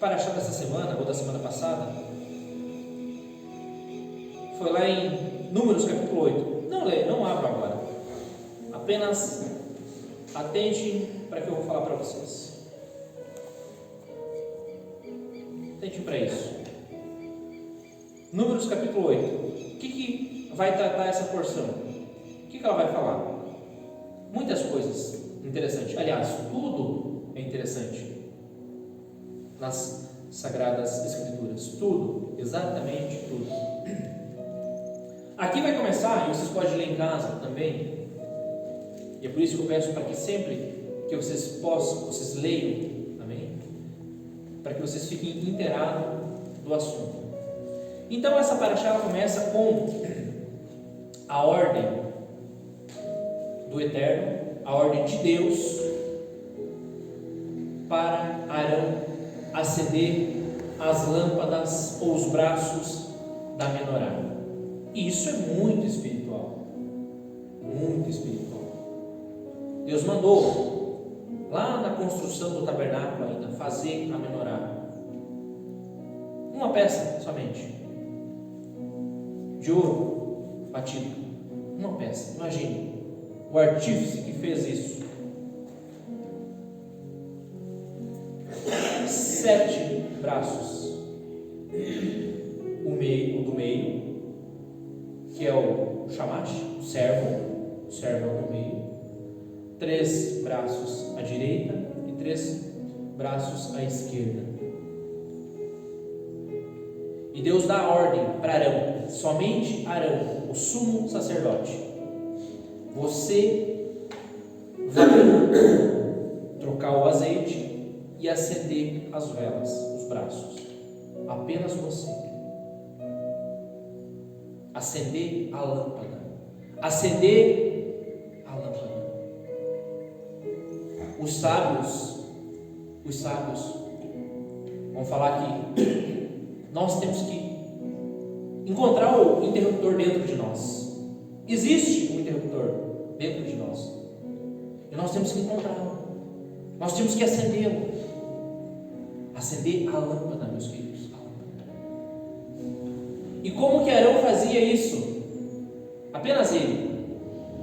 paraxá dessa semana, ou da semana passada, foi lá em Números capítulo 8. Não leia, não abra agora. Apenas atente para o que eu vou falar para vocês. Atente para isso. Números capítulo 8. O que vai tratar essa porção? O que ela vai falar? Muitas coisas interessantes. Aliás, tudo é interessante nas Sagradas Escrituras. Tudo, exatamente tudo. Aqui vai começar, e vocês podem ler em casa também, e é por isso que eu peço para que sempre que vocês possam, vocês leiam, amém? Para que vocês fiquem inteirados do assunto. Então essa paraxá ela começa com a ordem do Eterno, a ordem de Deus para Arão acender as lâmpadas ou os braços da menorá. E isso é muito espiritual, muito espiritual. Deus mandou lá na construção do tabernáculo ainda fazer a menorá, uma peça somente de ouro batido, uma peça. Imagine o artífice que fez isso. 7 braços, o do meio, que é o shamash, o servo é o meio, 3 braços à direita e 3 braços à esquerda. E Deus dá a ordem para Arão, somente Arão, o sumo sacerdote: você vai trocar o azeite e acender as velas, os braços. Apenas você. Acender a lâmpada. Acender a lâmpada. Os sábios, vão falar que nós temos que encontrar o interruptor dentro de nós. Existe um interruptor dentro de nós. E nós temos que encontrá-lo. Nós temos que acendê-lo. Acender a lâmpada, meus queridos. A lâmpada. E como que Arão fazia isso? Apenas ele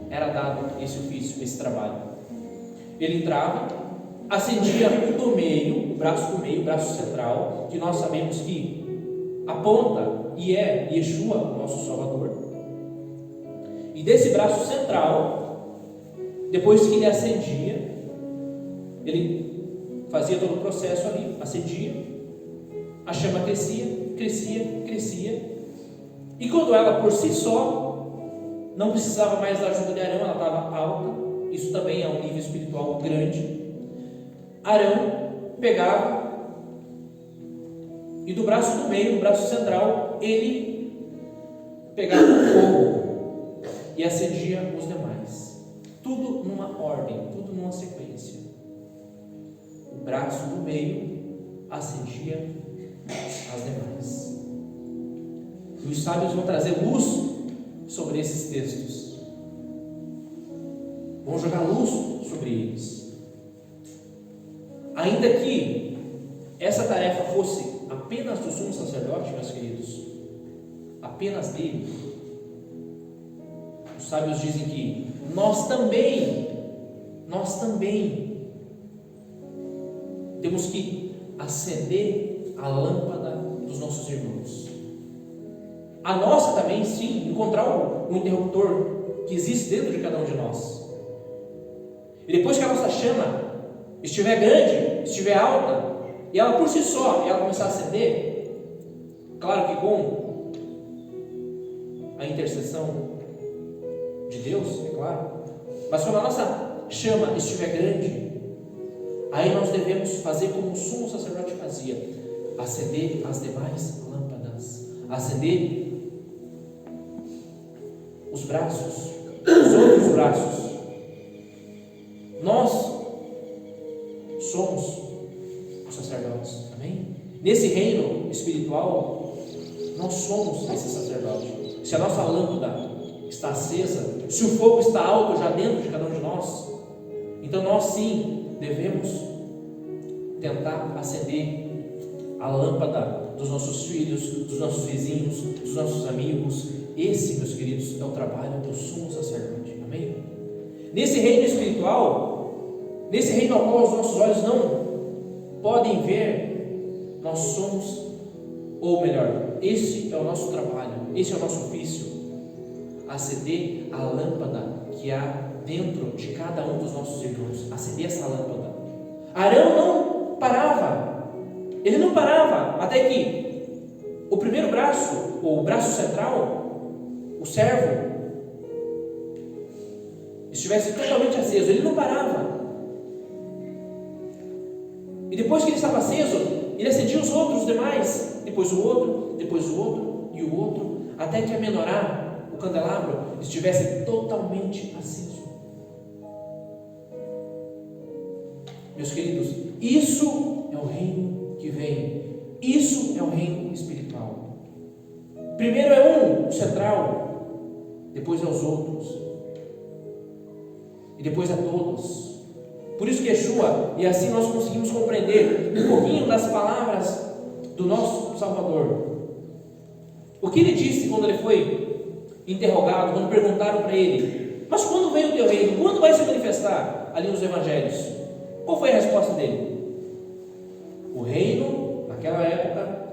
era dado esse ofício, esse trabalho. Ele entrava, acendia o do meio, o braço do meio, o braço central, que nós sabemos que aponta e é Yeshua, nosso Salvador. E desse braço central, depois que ele acendia, ele fazia todo o processo ali, acendia, a chama crescia, e quando ela por si só não precisava mais da ajuda de Arão, ela estava alta, isso também é um nível espiritual grande. Arão pegava e do braço do meio, do braço central, ele pegava o fogo e acendia os demais, tudo numa ordem, tudo numa sequência. O braço do meio acendia as demais. E os sábios vão trazer luz sobre esses textos, vão jogar luz sobre eles. Ainda que essa tarefa fosse apenas do sumo sacerdote, meus queridos, apenas dele, os sábios dizem que nós também temos que acender a lâmpada dos nossos irmãos. A nossa também, sim, encontrar o interruptor que existe dentro de cada um de nós. E depois que a nossa chama estiver grande, estiver alta, e ela por si só, ela começar a acender, claro que com a intercessão de Deus, é claro, mas quando a nossa chama estiver grande, aí nós devemos fazer como o sumo sacerdote fazia: acender as demais lâmpadas, acender os braços, os outros braços. Nós somos os sacerdotes, amém? Nesse reino espiritual, nós somos esse sacerdote. Se a nossa lâmpada está acesa, se o fogo está alto já dentro de cada um de nós, então nós sim devemos tentar acender a lâmpada dos nossos filhos, dos nossos vizinhos, dos nossos amigos. Esse, meus queridos, é o trabalho do sumo sacerdote. Amém? Nesse reino espiritual, nesse reino ao qual os nossos olhos não podem ver, nós somos, ou melhor, esse é o nosso trabalho, esse é o nosso ofício, acender a lâmpada que há dentro de cada um dos nossos irmãos, acender essa lâmpada. Arão não parava, ele não parava até que o primeiro braço, ou o braço central, o servo, estivesse totalmente aceso. Ele não parava. E depois que ele estava aceso, ele acendia os outros demais, depois o outro e o outro, até que a menorá, o candelabro, estivesse totalmente aceso. Meus queridos, isso é o reino que vem, isso é o reino espiritual. Primeiro é o central, depois é os outros, e depois é todos. Por isso que Yeshua, e assim nós conseguimos compreender um pouquinho das palavras do nosso Salvador. O que ele disse quando ele foi interrogado, quando perguntaram para ele: mas quando vem o teu reino? Quando vai se manifestar? Ali nos evangelhos, qual foi a resposta dele? O reino, naquela época,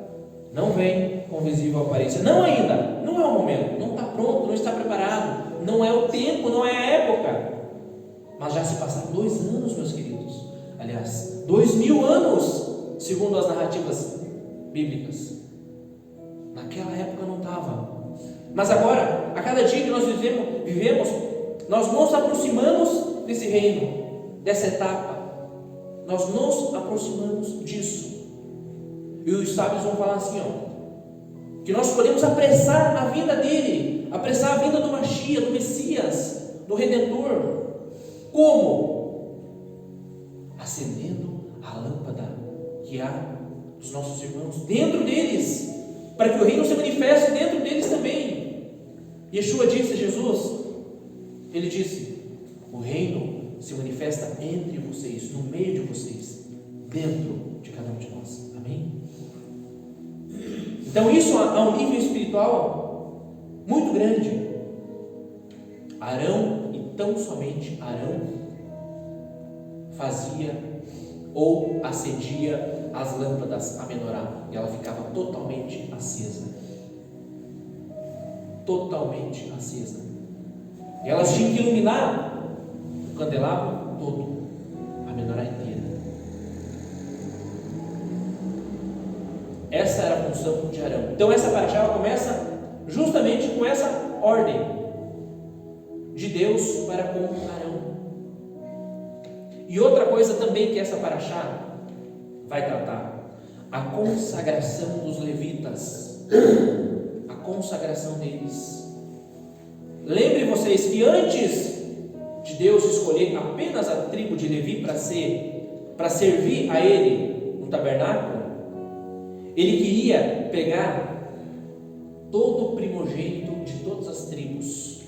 não vem com visível aparência. Não ainda, não é o momento, não está pronto, não está preparado, não é o tempo, não é a época. Mas já se passaram 2 anos, meus queridos. Aliás, 2000 anos, segundo as narrativas bíblicas. Naquela época não estava. Mas agora, a cada dia que nós vivemos, nós nos aproximamos desse reino, dessa etapa. Nós nos aproximamos disso. E os sábios vão falar assim, que nós podemos apressar a vinda dele, apressar a vinda do Mashiach, do Messias, do Redentor. Como? Acendendo a lâmpada que há dos nossos irmãos dentro deles, para que o reino se manifeste dentro deles também. Yeshua disse, Jesus, ele disse: o reino se manifesta entre vocês, no meio de vocês, dentro de cada um de nós. Amém? Então isso há um nível espiritual muito grande. Arão, e tão somente Arão, fazia ou acendia as lâmpadas a menorá, e ela ficava totalmente acesa. Totalmente acesa. E elas tinham que iluminar o candelabro todo, a menorá inteira. Essa era a função de Arão. Então essa paraxá começa justamente com essa ordem de Deus para com Arão. E outra coisa também que essa paraxá vai tratar: a consagração dos levitas, a consagração deles. Lembrem vocês que antes de Deus escolher apenas a tribo de Levi para servir a ele no tabernáculo, ele queria pegar todo o primogênito de todas as tribos,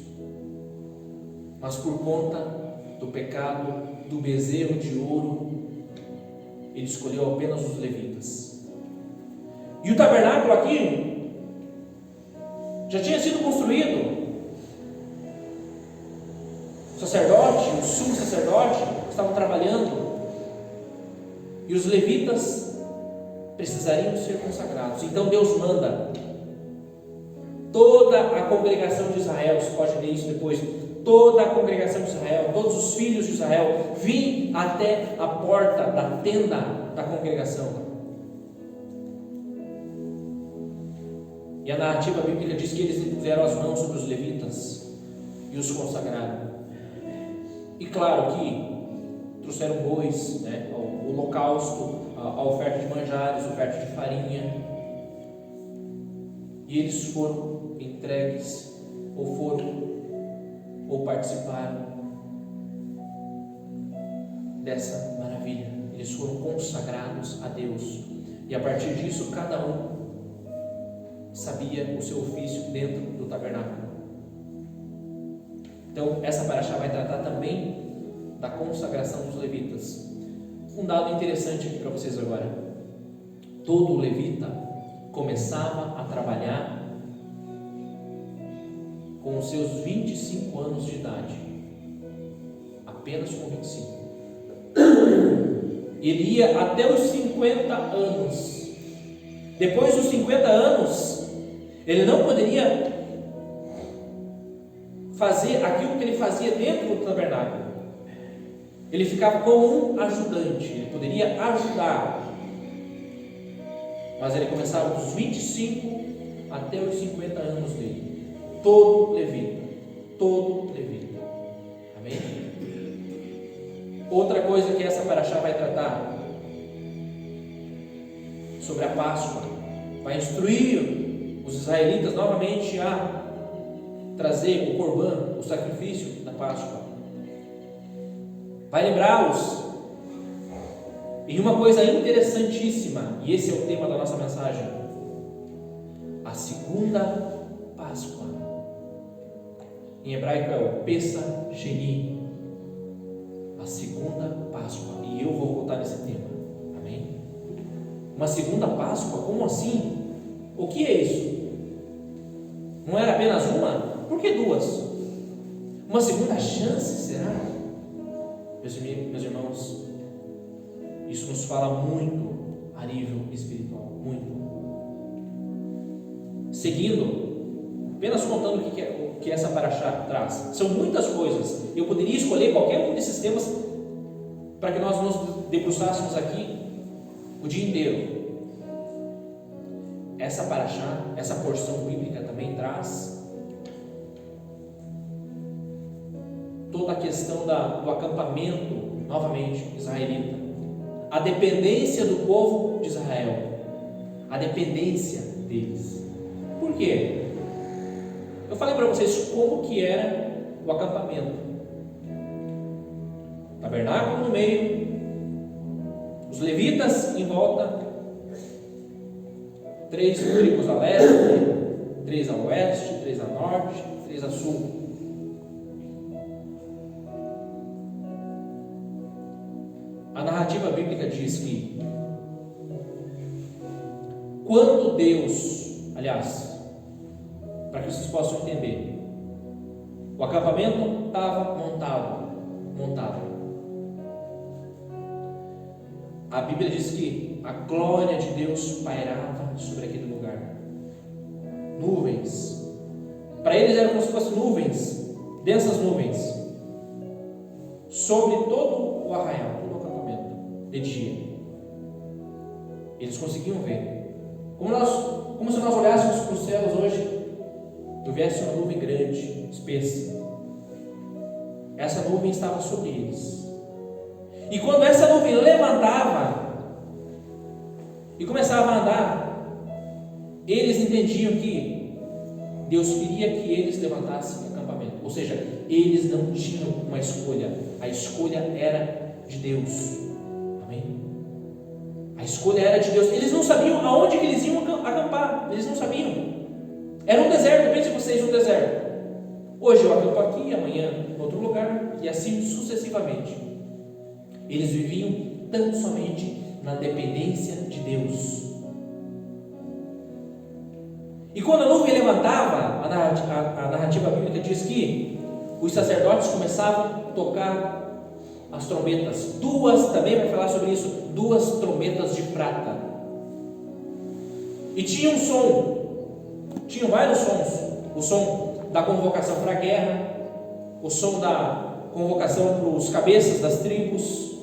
mas por conta do pecado do bezerro de ouro, ele escolheu apenas os levitas. E o tabernáculo aqui já tinha sido construído. O sacerdote, o sumo sacerdote estavam trabalhando, e os levitas precisariam ser consagrados. Então Deus manda toda a congregação de Israel, você pode ler isso depois, toda a congregação de Israel, todos os filhos de Israel, vim até a porta da tenda da congregação. E a narrativa bíblica diz que eles puseram as mãos sobre os levitas e os consagraram. E claro que trouxeram bois, o holocausto, a oferta de manjares, a oferta de farinha, e eles foram entregues, ou participaram dessa maravilha. Eles foram consagrados a Deus, e a partir disso cada um sabia o seu ofício dentro do tabernáculo. Então essa paraxá vai tratar também da consagração dos levitas. Um dado interessante aqui para vocês agora: todo levita começava a trabalhar com os seus 25 anos de idade, apenas com 25. Ele ia até os 50 anos. Depois dos 50 anos, ele não poderia fazer aquilo que ele fazia dentro do tabernáculo. Ele ficava como um ajudante, ele poderia ajudar, mas ele começava dos 25 até os 50 anos dele. Todo levita. Amém? Outra coisa que essa paraxá vai tratar sobre a Páscoa, vai instruir os israelitas novamente a trazer o corban, o sacrifício da Páscoa. Vai lembrá-los em uma coisa interessantíssima, e esse é o tema da nossa mensagem: a segunda Páscoa. Em hebraico é o Pesach Sheni, a segunda Páscoa, e eu vou voltar nesse tema. Amém? Uma segunda Páscoa? Como assim? O que é isso? Não era apenas uma? Por que duas? Uma segunda chance, será? Meus irmãos, isso nos fala muito a nível espiritual, muito. Seguindo, apenas contando o que essa paraxá traz. São muitas coisas. Eu poderia escolher qualquer um desses temas para que nós nos debruçássemos aqui o dia inteiro. Essa paraxá, essa porção bíblica também traz toda a questão do acampamento, novamente, israelita, a dependência do povo de Israel, a dependência deles. Por quê? Eu falei para vocês como que era o acampamento. Tabernáculo no meio, os levitas em volta, 3 tribos a leste, 3 a oeste, 3 a norte, 3 a sul. A narrativa bíblica diz que quando Deus, aliás, para que vocês possam entender, o acampamento estava montado. A Bíblia diz que a glória de Deus pairava sobre aquele lugar. Nuvens. Para eles eram como se fossem nuvens, densas nuvens, sobre todo o arraial, todo o acampamento, de dia. Eles conseguiam ver. Como se nós olhássemos para os céus hoje e houvesse uma nuvem grande, espessa. Essa nuvem estava sobre eles. E quando essa nuvem levantava e começava a andar, eles entendiam que Deus queria que eles levantassem o acampamento. Ou seja, eles não tinham uma escolha. A escolha era de Deus. Amém? A escolha era de Deus. Eles não sabiam aonde que eles iam acampar. Eles não sabiam. Era um deserto. Pense vocês, um deserto. Hoje eu acampo aqui, amanhã em outro lugar, e assim sucessivamente. Eles viviam tão somente na dependência de Deus. E quando a nuvem levantava, a narrativa bíblica diz que os sacerdotes começavam a tocar as trombetas. Também vai falar sobre isso, 2 trombetas de prata. E tinha um som, tinham vários sons. O som da convocação para a guerra, o som da convocação para os cabeças das tribos,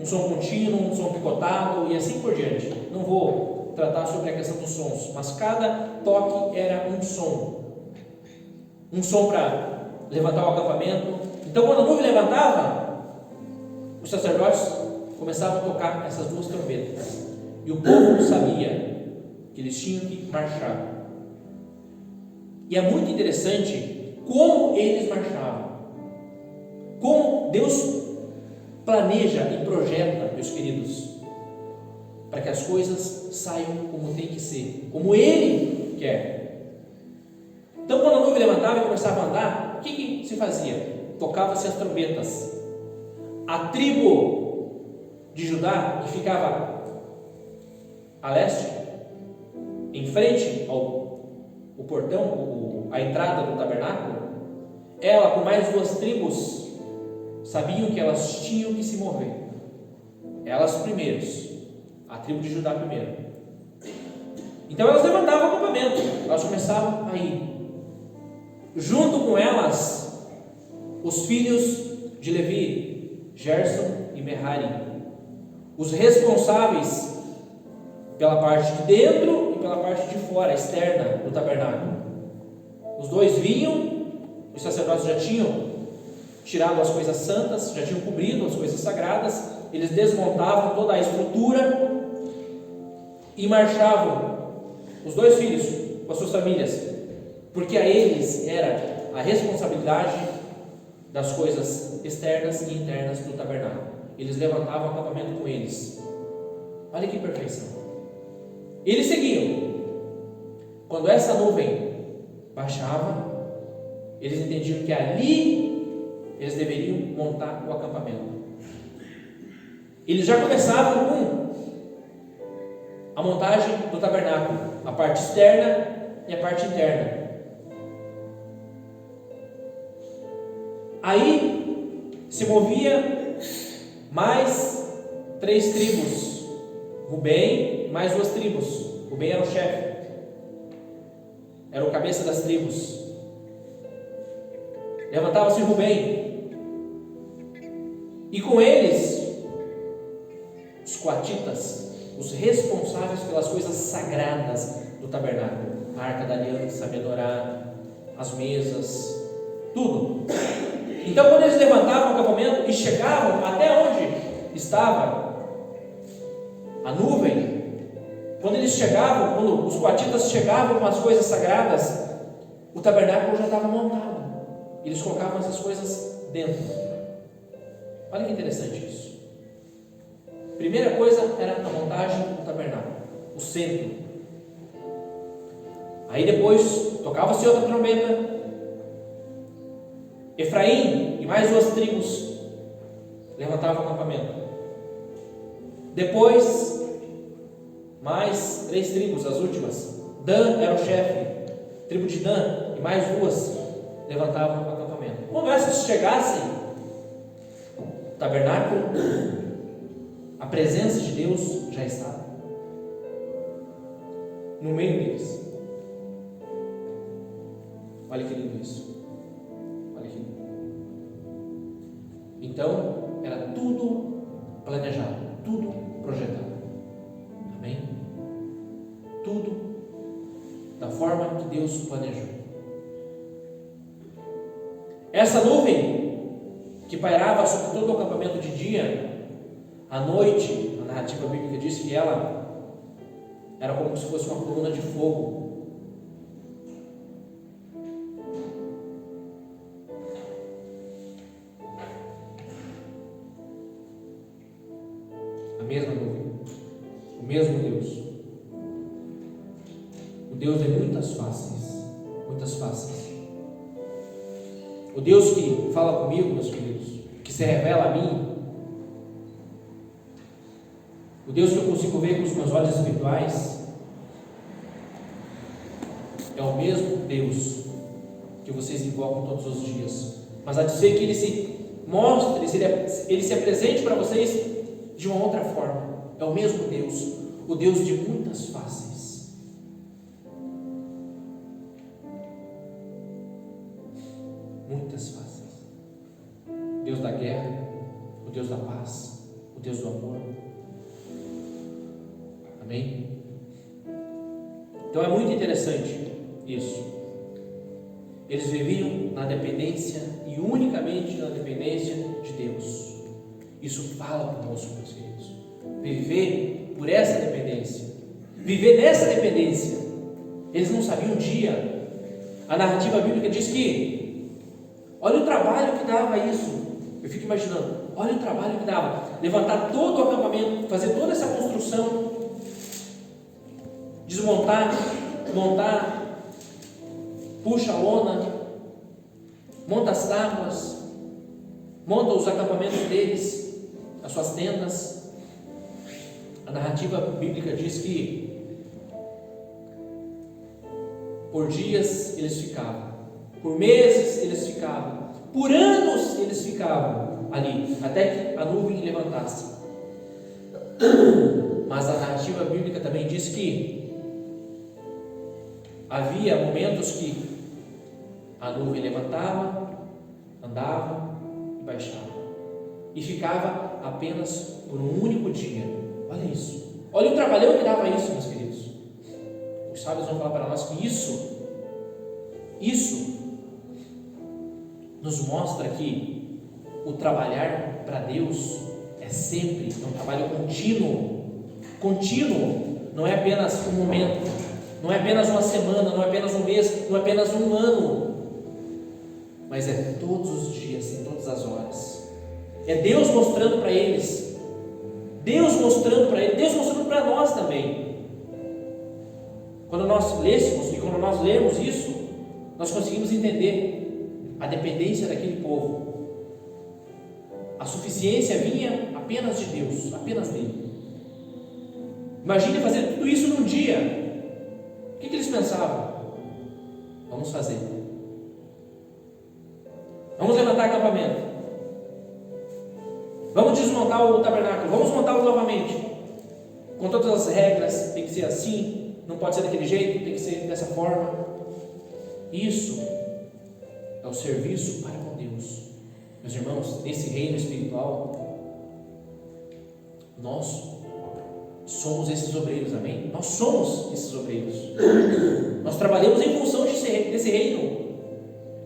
um som contínuo, um som picotado e assim por diante. Não vou tratar sobre a questão dos sons, mas cada toque era um som para levantar o acampamento. Então quando a nuvem levantava, os sacerdotes começavam a tocar essas 2 trombetas, e o povo sabia que eles tinham que marchar. E é muito interessante como eles marchavam, como Deus planeja e projeta, meus queridos, para que as coisas saiam como tem que ser, como Ele quer. Então quando a nuvem levantava e começava a andar, o que se fazia? Tocava-se as trombetas. A tribo de Judá, que ficava a leste, em frente ao portão, a entrada do tabernáculo, ela com mais 2 tribos sabiam que elas tinham que se mover. Elas primeiros, a tribo de Judá primeiro. Então elas levantavam o acampamento, elas começavam a ir. Junto com elas, os filhos de Levi, Gerson e Merari, os responsáveis pela parte de dentro e pela parte de fora, externa do tabernáculo. Os dois vinham, os sacerdotes já tinham tirado as coisas santas, já tinham cobrido as coisas sagradas, eles desmontavam toda a estrutura e marchavam, os 2 filhos com as suas famílias, porque a eles era a responsabilidade das coisas externas e internas do tabernáculo. Eles levantavam o acampamento com eles. Olha que perfeição. Eles seguiam. Quando essa nuvem baixava, eles entendiam que ali eles deveriam montar o acampamento. Eles já começavam com a montagem do tabernáculo, a parte externa e a parte interna. Aí se movia mais 3 tribos, Rubem mais 2 tribos. Rubem era o chefe, era o cabeça das tribos. Levantava-se Rubem, e com eles os coatitas, os responsáveis pelas coisas sagradas do tabernáculo, a arca da aliança, a menorá, as mesas, tudo. Então quando eles levantavam o acampamento e chegavam até onde estava a nuvem, quando eles chegavam, quando os coatitas chegavam com as coisas sagradas, o tabernáculo já estava montado. Eles colocavam essas coisas dentro. Olha que interessante isso. Primeira coisa era a montagem do tabernáculo, o centro. Aí depois tocava-se outra trombeta. Efraim e mais 2 tribos levantavam o acampamento. Depois, mais 3 tribos, as últimas. Dan era o chefe, tribo de Dan, e mais 2 levantavam o acampamento. Quando essas chegassem, o tabernáculo, a presença de Deus já estava no meio deles. Olha que lindo isso. Olha que lindo. Então, era tudo planejado, tudo projetado. Amém? Tudo da forma que Deus planejou. Essa nuvem que pairava sobre todo o acampamento de dia, à noite, a narrativa bíblica diz que ela era como se fosse uma coluna de fogo. A mesma nuvem, o mesmo Deus, o Deus de muitas faces, muitas faces. O Deus que fala comigo, meus queridos, que se revela a mim, o Deus que eu consigo ver com os meus olhos espirituais, é o mesmo Deus que vocês invocam todos os dias, mas a dizer que Ele se mostre, Ele se apresente para vocês de uma outra forma. É o mesmo Deus, o Deus de muitas faces. Muitas faces. Deus da guerra, o Deus da paz, o Deus do amor. Amém? Então é muito interessante isso. Eles viviam na dependência e unicamente na dependência de Deus. Isso fala conosco, meus queridos. Viver por essa dependência, viver nessa dependência. Eles não sabiam um dia. A narrativa bíblica diz que, olha o trabalho que dava isso. Eu fico imaginando, olha o trabalho que dava. Levantar todo o acampamento, fazer toda essa construção, desmontar, montar, puxa a lona, monta as tábuas, monta os acampamentos deles, as suas tendas, A narrativa bíblica diz que por dias eles ficavam, por meses eles ficavam, por anos eles ficavam ali, até que a nuvem levantasse. Mas a narrativa bíblica também diz que havia momentos que a nuvem levantava, andava e baixava, e ficava apenas por um único dia. Olha isso, olha o trabalhão que dava isso, meus queridos. Os sábios vão falar para nós que isso nos mostra que o trabalhar para Deus é sempre um trabalho contínuo. Não é apenas um momento, não é apenas uma semana, não é apenas um mês, não é apenas um ano, mas é todos os dias, em todas as horas. É Deus mostrando para eles, Deus mostrando para nós também. Quando nós lêssemos e quando nós lemos isso, nós conseguimos entender a dependência daquele povo. A suficiência vinha apenas de Deus, apenas dele. Imagine fazer tudo isso num dia. O que eles pensavam? Vamos fazer. Vamos levantar acampamento. Vamos desmontar o tabernáculo. Vamos montá-lo novamente. Com todas as regras, tem que ser assim, não pode ser daquele jeito, tem que ser dessa forma. Isso é o serviço para com Deus. Meus irmãos, nesse reino espiritual, nós somos esses obreiros, amém? Nós somos esses obreiros. Nós trabalhamos em função desse reino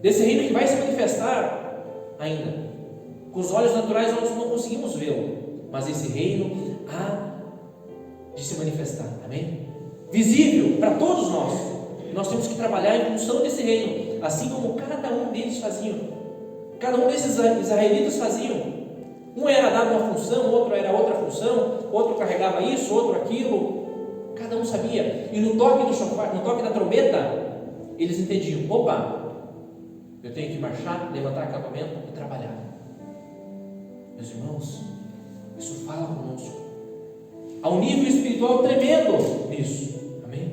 que vai se manifestar ainda. Com os olhos naturais nós não conseguimos vê-lo, mas esse reino há de se manifestar, amém? Visível para todos nós. Nós temos que trabalhar em função desse reino, assim como cada um deles faziam. Cada um desses israelitas faziam. Um era dado uma função, outro era outra função, outro carregava isso, outro aquilo. Cada um sabia. E no toque do shofar, no toque da trombeta, eles entendiam: opa, eu tenho que marchar, levantar acampamento e trabalhar. Meus irmãos, isso fala conosco. Há um nível espiritual tremendo nisso. Amém?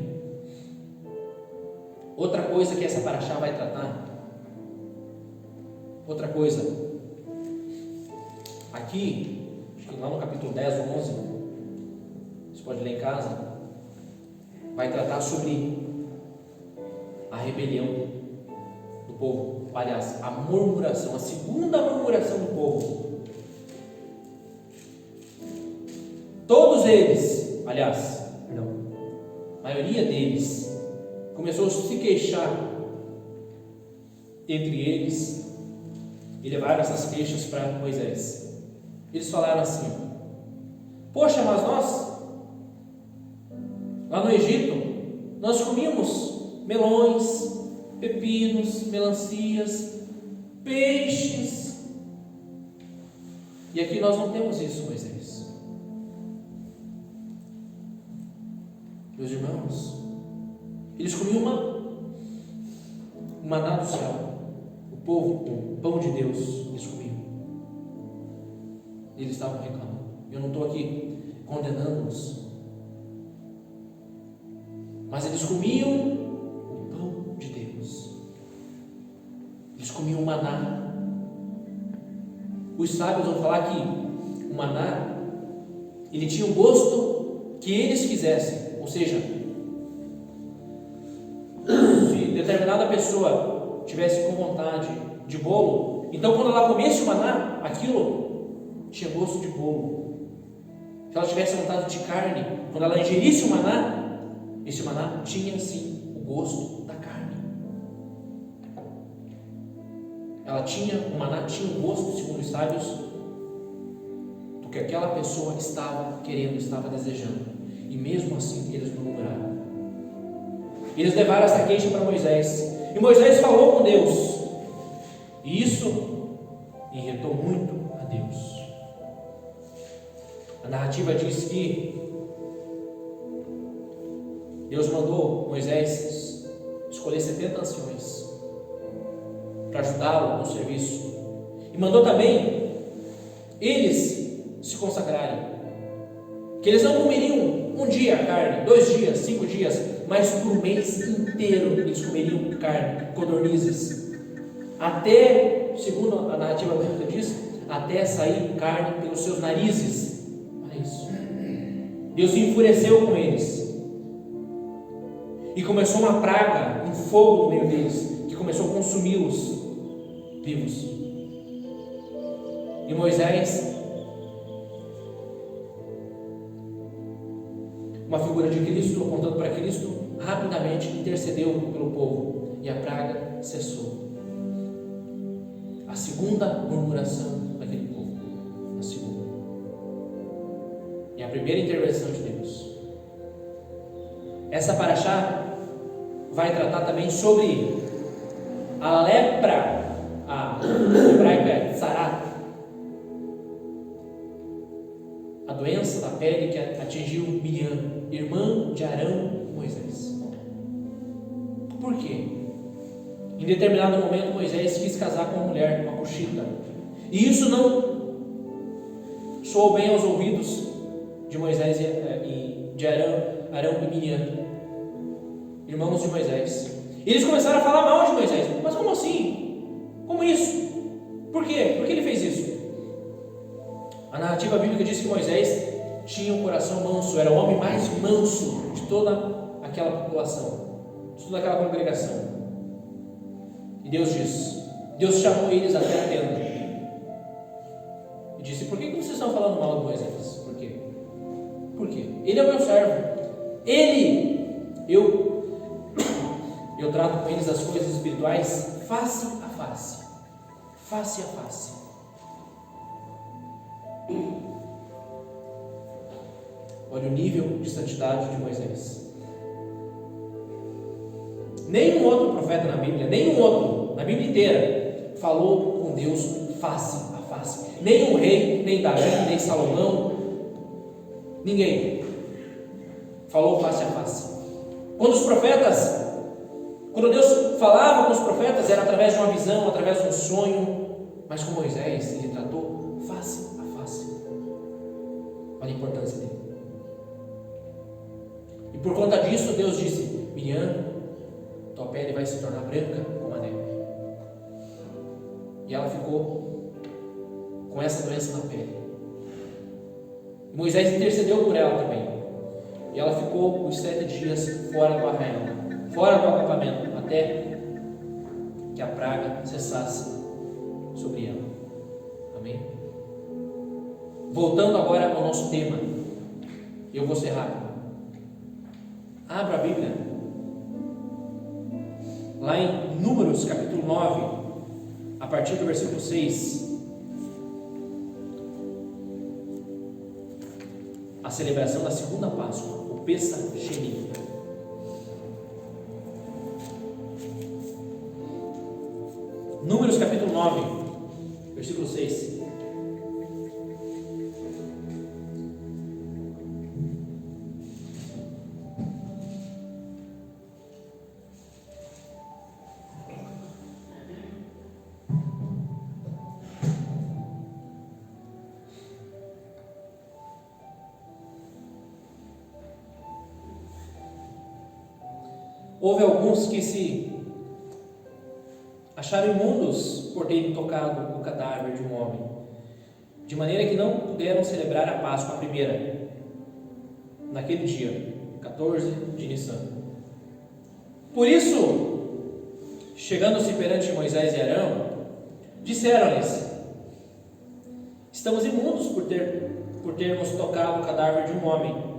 Outra coisa que essa paraxá vai tratar. Outra coisa. Aqui, acho que lá no capítulo 10 ou 11, você pode ler em casa, vai tratar sobre a rebelião do povo. Aliás, a murmuração, a segunda murmuração do povo. Todos eles, a maioria deles, começou a se queixar entre eles e levaram essas queixas para Moisés. Eles falaram assim: poxa, mas nós, lá no Egito, nós comíamos melões, pepinos, melancias, peixes, e aqui nós não temos isso, Moisés. Meus irmãos, eles comiam um maná do céu, o povo, o pão de Deus, eles comiam. Eles estavam reclamando. Eu não estou aqui condenando-os, mas eles comiam o pão de Deus, eles comiam o maná. Os sábios vão falar que o maná, ele tinha o gosto que eles quisessem, ou seja, se determinada pessoa tivesse com vontade de bolo, então quando ela comesse o maná, aquilo tinha gosto de bolo. Se ela tivesse vontade de carne, quando ela ingerisse o maná, esse maná tinha sim o gosto da carne. O maná tinha o gosto, segundo os sábios, do que aquela pessoa estava querendo, estava desejando. E mesmo assim eles murmuraram. Eles levaram essa queixa para Moisés, e Moisés falou com Deus, e isso irritou muito a Deus. A narrativa diz que Deus mandou Moisés escolher 70 anciões para ajudá-lo no serviço, e mandou também eles se consagrarem. que eles não comeriam um dia carne, 2 dias, 5 dias, mas por um mês inteiro eles comeriam carne, codornizes, até, segundo a narrativa bíblica diz, até sair carne pelos seus narizes. Olha isso. Deus se enfureceu com eles e começou uma praga, um fogo no meio deles, que começou a consumi-los vivos. E Moisés, uma figura de Cristo, apontando para Cristo, rapidamente intercedeu pelo povo e a praga cessou. A segunda murmuração daquele povo, a segunda, e a primeira intervenção de Deus. Essa paraxá vai tratar também sobre a lepra, a hebraica é tsarat, a doença da pele que atingiu Miriam, irmã de Arão e Moisés. Por quê? Em determinado momento Moisés quis casar com uma mulher, uma cuxita, e isso não soou bem aos ouvidos de Moisés e de Arão e Miriam, irmãos de Moisés. Eles começaram a falar mal de Moisés. Mas como assim? Como isso? Por quê? Por que ele fez isso? A narrativa bíblica diz que Moisés tinha um coração manso, era o homem mais manso de toda aquela população, de toda aquela congregação. E Deus chamou eles até a tenda e disse: por que vocês estão falando mal de Moisés? Por quê? Por quê? Ele é o meu servo, eu trato com eles as coisas espirituais face a face, face a face. Olha o nível de santidade de Moisés. Nenhum outro profeta na Bíblia, nenhum outro na Bíblia inteira falou com Deus face a face. Nenhum rei, nem Davi, nem Salomão, ninguém falou face a face. Quando Deus falava com os profetas, era através de uma visão, através de um sonho, mas com Moisés ele tratou face a face. Olha a importância dele. E por conta disso Deus disse: Miriam, tua pele vai se tornar branca como a neve. E ela ficou com essa doença na pele. E Moisés intercedeu por ela também. E ela ficou os 7 dias fora do arraial, fora do acampamento, até que a praga cessasse sobre ela. Amém? Voltando agora ao nosso tema, eu vou ser rápido. Abra a Bíblia lá em Números capítulo 9, a partir do versículo 6. A celebração da segunda Páscoa, o Pesach Sheni. Números capítulo 9, versículo 6. Houve alguns que se acharam imundos por terem tocado o cadáver de um homem, de maneira que não puderam celebrar a Páscoa, a primeira, naquele dia, 14 de Nissan. Por isso, chegando-se perante Moisés e Arão, disseram-lhes: estamos imundos por termos tocado o cadáver de um homem.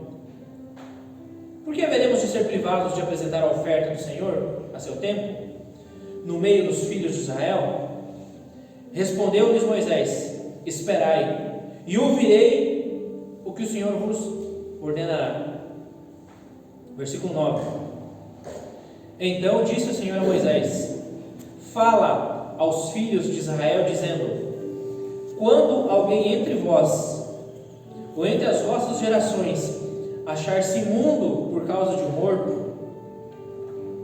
Por que haveremos de ser privados de apresentar a oferta do Senhor a seu tempo, no meio dos filhos de Israel? Respondeu-lhes Moisés: esperai, e ouvirei o que o Senhor vos ordenará. Versículo 9. Então disse o Senhor a Moisés: fala aos filhos de Israel, dizendo: quando alguém entre vós, ou entre as vossas gerações, achar-se imundo por causa de um morto,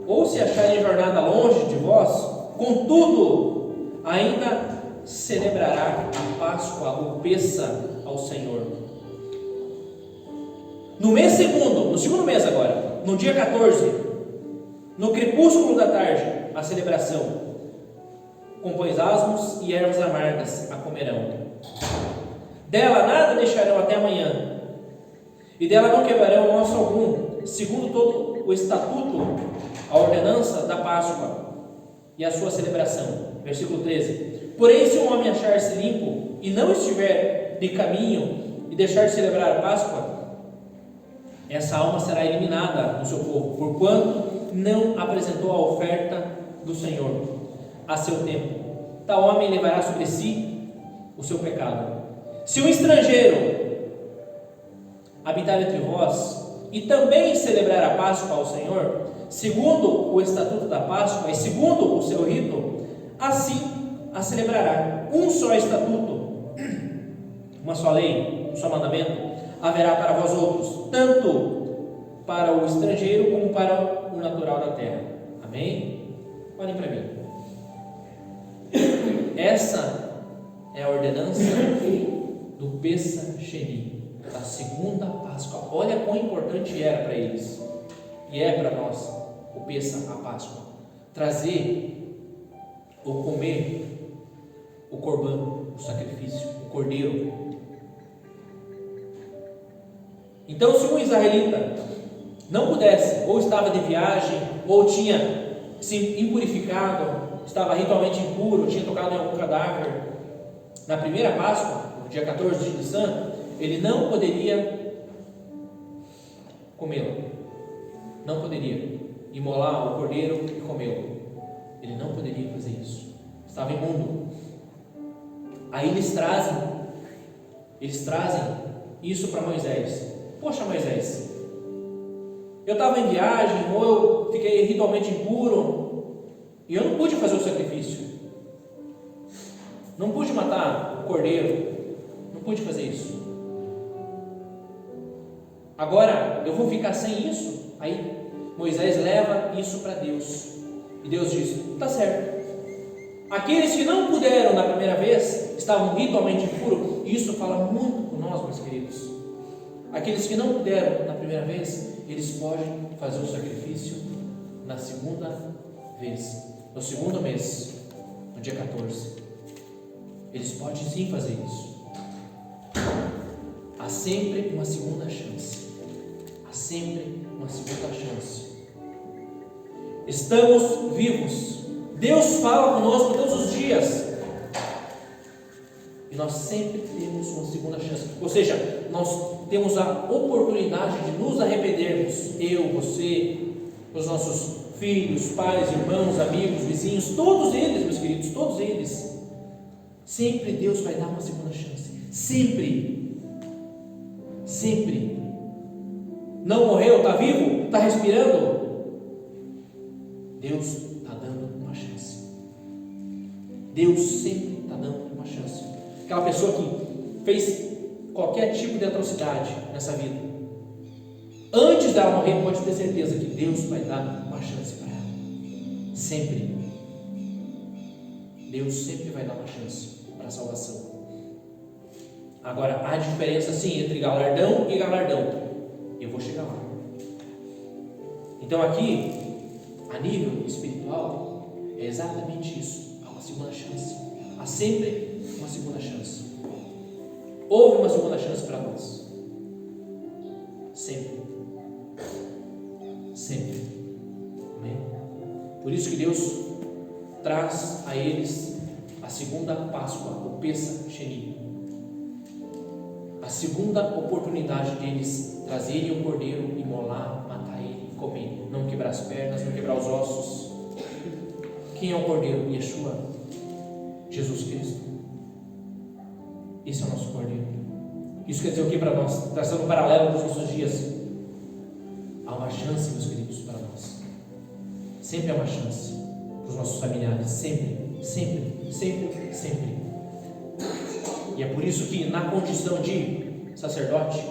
ou se achar em jornada longe de vós, contudo, ainda celebrará a Páscoa, o Pesach, ao Senhor. No mês segundo, no segundo mês agora, no dia 14, no crepúsculo da tarde, a celebração. Com pois asmos e ervas amargas a comerão. Dela nada deixarão até amanhã, e dela não quebrarão osso algum, segundo todo o estatuto, a ordenança da Páscoa e a sua celebração. Versículo 13. Porém, se um homem achar-se limpo e não estiver de caminho e deixar de celebrar a Páscoa, essa alma será eliminada do seu povo, porquanto não apresentou a oferta do Senhor a seu tempo. Tal homem levará sobre si o seu pecado. Se um estrangeiro habitar entre vós e também celebrar a Páscoa ao Senhor, segundo o estatuto da Páscoa e segundo o seu rito, assim a celebrará. Um só estatuto, uma só lei, um só mandamento haverá para vós outros, tanto para o estrangeiro como para o natural da terra. Amém? Olhem para mim. Essa é a ordenança do Pesach Sheni, da segunda Páscoa. Olha quão importante era para eles, e é para nós, o Pesach, a Páscoa. Trazer ou comer o corban, o sacrifício, o cordeiro. Então, se um israelita não pudesse, ou estava de viagem, ou tinha se impurificado, estava ritualmente impuro, tinha tocado em algum cadáver, na primeira Páscoa, no dia 14 de Nissan, ele não poderia comê-lo, não poderia imolar o cordeiro e comê-lo, ele não poderia fazer isso, estava imundo. Aí eles trazem isso para Moisés. Poxa, Moisés, eu estava em viagem, ou eu fiquei ritualmente impuro, e eu não pude fazer o sacrifício, não pude matar o cordeiro, não pude fazer isso. Agora eu vou ficar sem isso? Aí Moisés leva isso para Deus, e Deus diz: está certo. Aqueles que não puderam na primeira vez, estavam ritualmente impuros, e isso fala muito com nós, meus queridos. Aqueles que não puderam na primeira vez, eles podem fazer o sacrifício na segunda vez, no segundo mês, no dia 14. Eles podem sim fazer isso. Há sempre uma segunda chance. Há sempre uma segunda chance. Estamos vivos. Deus fala conosco todos os dias. E nós sempre temos uma segunda chance. Ou seja, nós temos a oportunidade de nos arrependermos. Eu, você, os nossos filhos, pais, irmãos, amigos, vizinhos, todos eles, meus queridos, todos eles. Sempre Deus vai dar uma segunda chance. Sempre. Sempre. Não morreu, está vivo, está respirando. Deus está dando uma chance. Deus sempre está dando uma chance. Aquela pessoa que fez qualquer tipo de atrocidade nessa vida, antes dela morrer, pode ter certeza que Deus vai dar uma chance para ela. Sempre. Deus sempre vai dar uma chance para a salvação. Agora, há diferença sim entre galardão e galardão. Eu vou chegar lá. Então aqui, a nível espiritual, é exatamente isso. Há uma segunda chance. Há sempre uma segunda chance. Houve uma segunda chance para nós. Sempre. Sempre. Amém? Por isso que Deus traz a eles a segunda Páscoa, o Pesach Sheni. A segunda oportunidade deles trazerem o cordeiro, imolar, matar ele, comer, não quebrar as pernas, não quebrar os ossos. Quem é o cordeiro? Yeshua, Jesus Cristo. Esse é o nosso cordeiro. Isso quer dizer o que para nós? Traçando um paralelo dos nossos dias. Há uma chance, meus queridos, para nós. Sempre há uma chance para os nossos familiares. Sempre, sempre, sempre, sempre. E é por isso que na condição de sacerdote,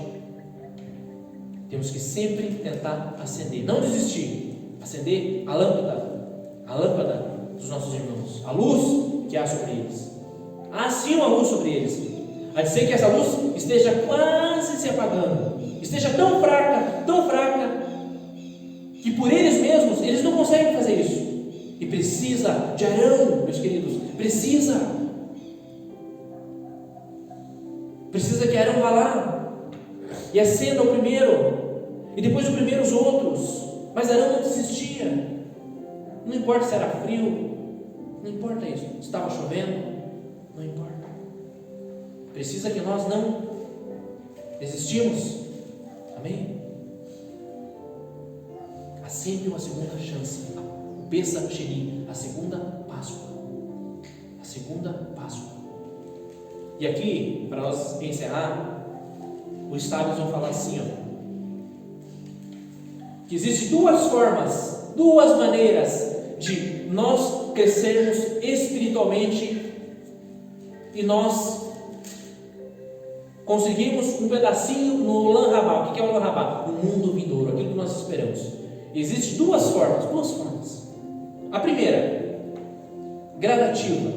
temos que sempre tentar acender, não desistir, acender a lâmpada dos nossos irmãos, a luz que há sobre eles. Há sim uma luz sobre eles. a de ser que essa luz esteja quase se apagando, esteja tão fraca, que por eles mesmos, eles não conseguem fazer isso. E precisa de Arão, meus queridos, precisa que Arão vá lá e acenda o primeiro, e depois o primeiro os outros. Mas Arão não desistia. Não importa se era frio, não importa isso, se estava chovendo, não importa. Precisa que nós não desistimos. Amém? Há sempre uma segunda chance. O Pesach Sheni, a segunda Páscoa. A segunda Páscoa. E aqui, para nós encerrar, os sábios vão falar assim, que existem duas formas, duas maneiras de nós crescermos espiritualmente e nós conseguimos um pedacinho no Olam Rabá. O que é o Olam Rabá? O mundo vindouro, aquilo que nós esperamos. Existem duas formas. A primeira, gradativa,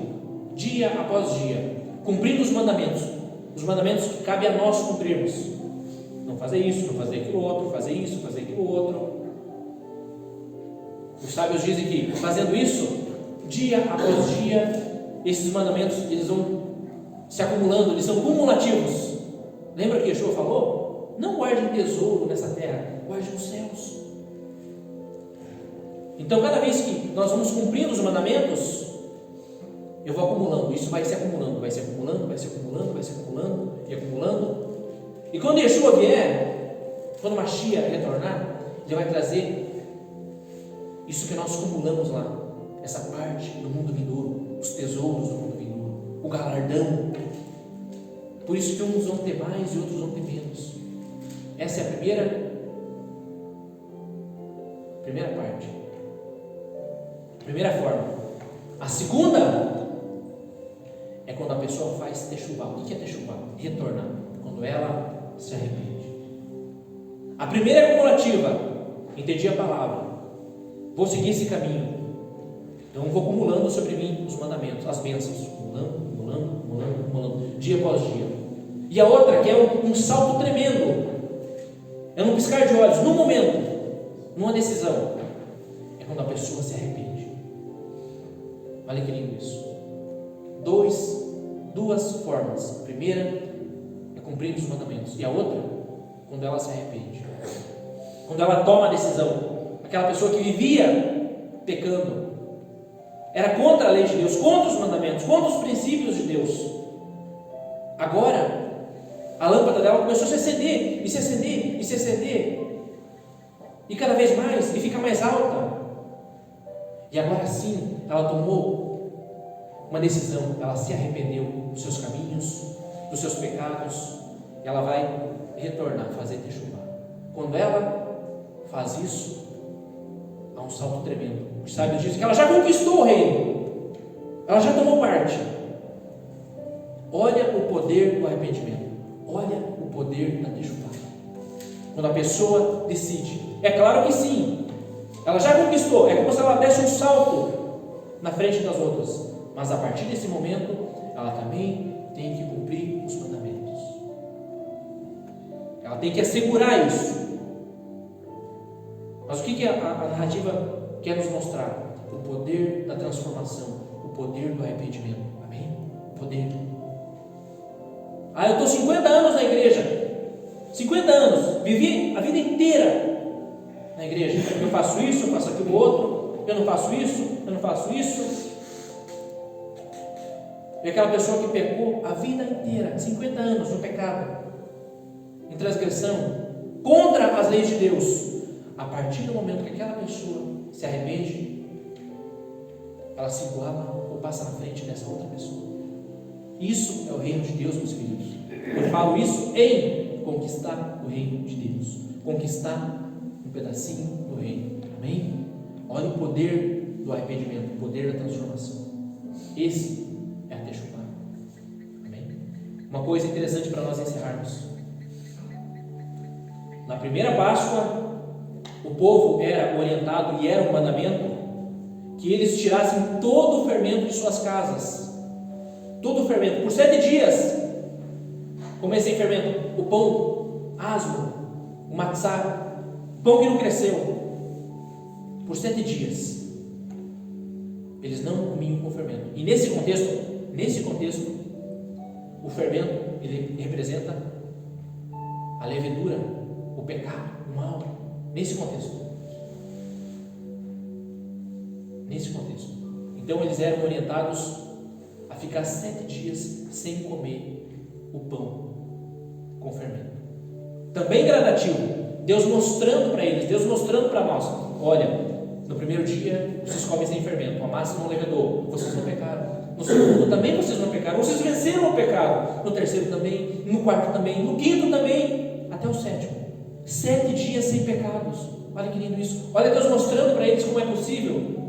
dia após dia, cumprindo os mandamentos que cabe a nós cumprirmos. Não fazer isso, não fazer aquilo outro, fazer isso, fazer aquilo outro. Os sábios dizem que fazendo isso, dia após dia, esses mandamentos eles vão se acumulando, eles são cumulativos. Lembra que Yeshua falou? Não guarde tesouro nessa terra, guarde nos céus. Então, cada vez que nós vamos cumprindo os mandamentos, eu vou acumulando, isso vai se acumulando, vai se acumulando, vai se acumulando, vai se acumulando e acumulando. E quando Yeshua vier, quando Mashiach retornar, ele vai trazer isso que nós acumulamos lá, essa parte do mundo vindouro, os tesouros do mundo vindouro, o galardão. Por isso que uns vão ter mais e outros vão ter menos. Essa é a primeira parte, primeira forma. A segunda é quando a pessoa faz techuvá. O que é techuvá? Retornar, quando ela se arrepende. A primeira é acumulativa. Entendi a palavra, vou seguir esse caminho, então vou acumulando sobre mim os mandamentos, as bênçãos, acumulando, dia após dia. E a outra, que é um salto tremendo, é num piscar de olhos, num momento, numa decisão, é quando a pessoa se arrepende. Olha que lindo isso. Duas formas. A primeira é cumprir os mandamentos, e a outra, quando ela se arrepende, quando ela toma a decisão. Aquela pessoa que vivia pecando, era contra a lei de Deus, contra os mandamentos, contra os princípios de Deus. Agora, a lâmpada dela começou a se acender, e se acender, e se acender, e cada vez mais, e fica mais alta. E agora sim, ela tomou uma decisão, ela se arrependeu dos seus caminhos, dos seus pecados, e ela vai retornar, fazer techuvá. Quando ela faz isso, há um salto tremendo. Os sábios dizem que ela já conquistou o reino, ela já tomou parte. Olha o poder do arrependimento, olha o poder da techuvá. Quando a pessoa decide, é claro que sim, ela já conquistou, é como se ela desse um salto na frente das outras, mas a partir desse momento, ela também tem que cumprir os mandamentos, ela tem que assegurar isso. Mas o que a narrativa quer nos mostrar? O poder da transformação, o poder do arrependimento. Amém? O poder. Eu estou 50 anos na igreja, 50 anos, vivi a vida inteira na igreja. Eu faço isso, eu faço aquilo outro, eu não faço isso, eu não faço isso. E aquela pessoa que pecou a vida inteira, 50 anos no pecado, em transgressão, contra as leis de Deus. A partir do momento que aquela pessoa se arrepende, ela se iguala ou passa na frente dessa outra pessoa. Isso é o reino de Deus, meus queridos. Eu falo isso em conquistar o reino de Deus, conquistar um pedacinho do reino. Amém? Olha o poder do arrependimento, o poder da transformação. Esse é a techuvá. Amém? Uma coisa interessante para nós encerrarmos. Na primeira Páscoa, o povo era orientado, e era um mandamento, que eles tirassem todo o fermento de suas casas, todo o fermento, por 7 dias, Comer sem fermento. O pão asmo, o matzá, pão que não cresceu. Por 7 dias, eles não comiam com fermento. E nesse contexto, o fermento, ele representa a levedura, o pecado, o mal. Nesse contexto. Então eles eram orientados a ficar 7 dias sem comer o pão com fermento. Também gradativo. Deus mostrando para eles, Deus mostrando para nós: olha, no primeiro dia vocês comem sem fermento, a massa não levedou, vocês não pecaram. No segundo também vocês não pecaram, vocês venceram o pecado. No terceiro também, no quarto também, no quinto também, até o 7º. 7 dias sem pecados. Olha que lindo isso. Olha Deus mostrando para eles como é possível.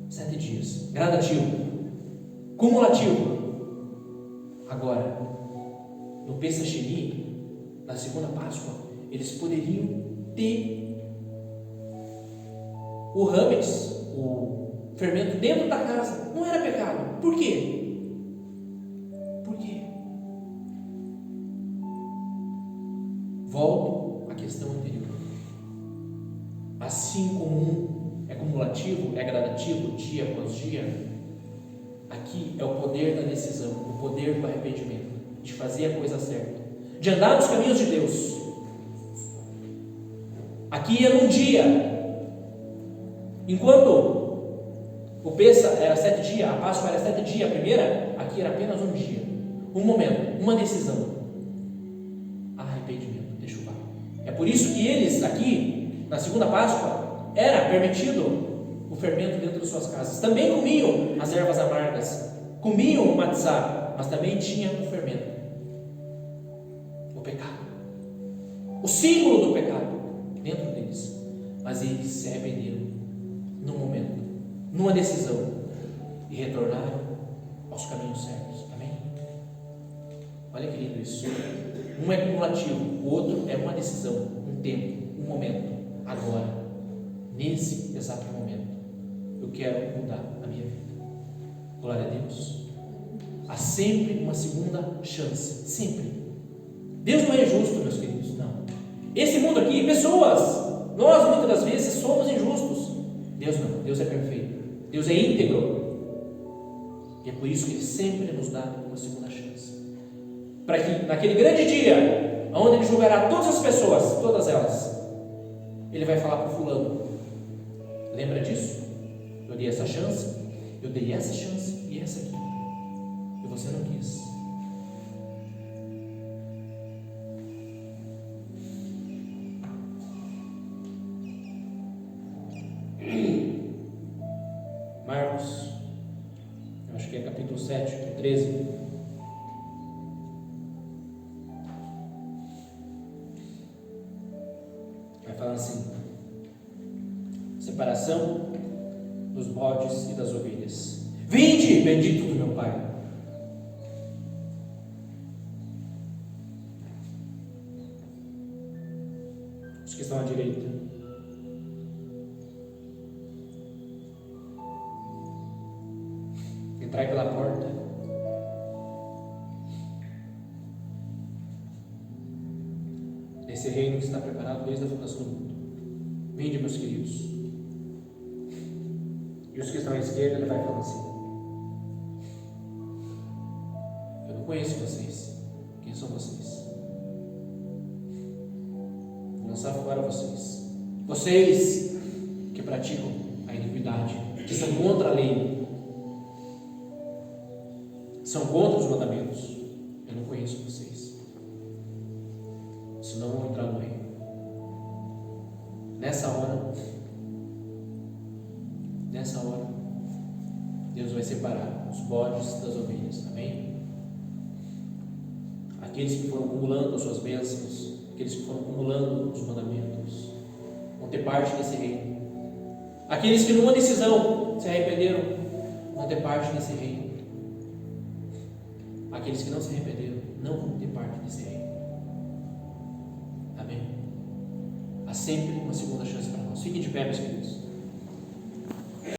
7 dias. Gradativo. Cumulativo. Agora, no Pesach Sheni, na segunda Páscoa, eles poderiam ter o hametz, o fermento dentro da casa. Não era pecado. Por quê? Volto à questão anterior. Assim como um é cumulativo, é gradativo, dia após dia, aqui é o poder da decisão, o poder do arrependimento, de fazer a coisa certa, de andar nos caminhos de Deus. Aqui é num dia, enquanto o Pesach era 7 dias, a Páscoa era 7 dias, a primeira, aqui era apenas um dia, um momento, uma decisão. Arrependimento, techuvá. É por isso que eles aqui, na segunda Páscoa, era permitido o fermento dentro de suas casas. Também comiam as ervas amargas, comiam o matzá, mas também tinha o fermento, o pecado, o símbolo do pecado dentro deles. Mas eles se arrependeram num momento, numa decisão, e retornaram aos caminhos certos. Amém? Olha que lindo isso. Um é cumulativo, o outro é uma decisão, um tempo, um momento. Agora, nesse exato momento, eu quero mudar a minha vida. Glória a Deus. Há sempre uma segunda chance, sempre. Deus não é injusto, meus queridos, não. Esse mundo aqui, pessoas, nós muitas das vezes somos injustos. Deus não, Deus é perfeito, Deus é íntegro. E é por isso que Ele sempre nos dá uma segunda chance. Para que naquele grande dia, onde Ele julgará todas as pessoas, todas elas, Ele vai falar para o fulano: lembra disso? Eu dei essa chance, eu dei essa chance e essa aqui, e você não quis. Marcos, eu acho que é capítulo 7, 13. Vai falar assim: separação dos bodes e das ovelhas. Vinde, bendito do meu Pai. Os que estão à direita. Entrai pela porta. Esse reino que está preparado desde a fundação do mundo. Vinde, meus queridos. E os que estão à esquerda, Ele vai falar assim: eu não conheço vocês. Quem são vocês? Vou lançar fora vocês. Vocês que praticam a iniquidade, que são contra a lei, são contra os mandamentos. Eu não conheço vocês. Senão vão entrar no reino. Nessa hora, Deus vai separar os bodes das ovelhas. Amém? Aqueles que foram acumulando as suas bênçãos, aqueles que foram acumulando os mandamentos, vão ter parte desse reino. Aqueles que numa decisão se arrependeram, vão ter parte desse reino. Aqueles que não se arrependeram não vão ter parte desse reino. Amém? Há sempre uma segunda chance para nós. Fiquem de pé, meus queridos.